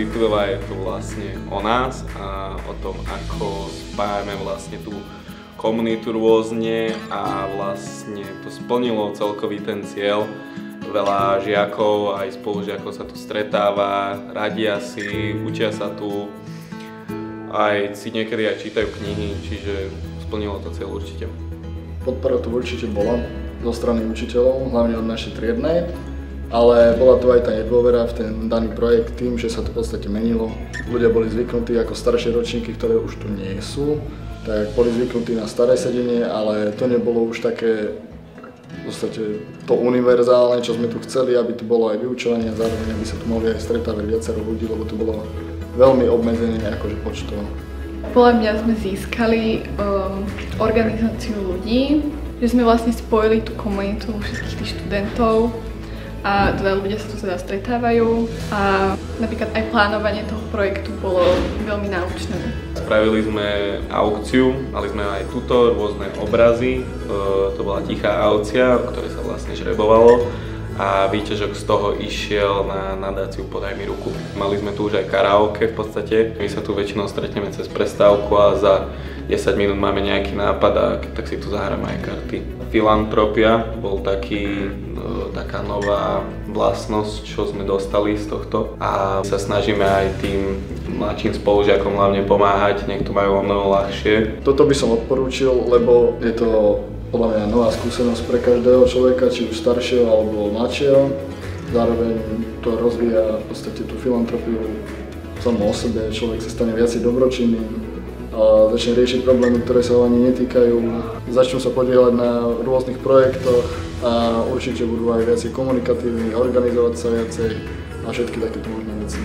vyplýva je to vlastne o nás a o tom, ako spájame vlastne tú komunitu rôzne a vlastne to splnilo celkový ten cieľ. Veľa žiakov aj spolužiakov sa tu stretáva, radia si, učia sa tu, aj si niekedy aj čítajú knihy, čiže splnilo to cieľ určite. Podpora tu určite bola zo strany učiteľov, hlavne od našej triednej, ale bola tu aj tá nedôvera v ten daný projekt tým, že sa to v podstate menilo. Ľudia boli zvyknutí ako staršie ročníky, ktoré už tu nie sú, tak boli zvyknutí na staré sedenie, ale to nebolo už také v podstate to univerzálne, čo sme tu chceli, aby tu bolo aj vyučovanie a zároveň aby sa tu mohli aj stretávať viacero ľudí, lebo tu bolo veľmi obmedzené akože počtovo. Podľa mňa sme získali organizáciu ľudí, že sme vlastne spojili tú komunitu všetkých tých študentov a teda ľudia sa tu teda stretávajú a napríklad aj plánovanie toho projektu bolo veľmi náučné. Spravili sme aukciu, mali sme aj tuto rôzne obrazy, to bola tichá aukcia, o ktorej sa vlastne žrebovalo a výťažok z toho išiel na nadáciu Podaj mi ruku. Mali sme tu už aj karaoke v podstate, my sa tu väčšinou stretneme cez prestávku a za 10 minút máme nejaký nápad a tak si tu zahráme aj karty. Filantropia bol taká nová vlastnosť, čo sme dostali z tohto a sa snažíme aj tým mladším spolužiakom hlavne pomáhať, nech to majú o mnoho ľahšie. Toto by som odporúčil, lebo je to podľa mňa nová skúsenosť pre každého človeka, či už staršieho alebo mladšieho. Zároveň to rozvíja v podstate tú filantropiu samou o sebe, človek sa stane viac dobročinným a začne riešiť problémy, ktoré sa ho ani netýkajú. Začnú sa podieľať na rôznych projektoch a určite budú aj viacej komunikatívni, organizovať sa viacej a všetky takéto možné veci.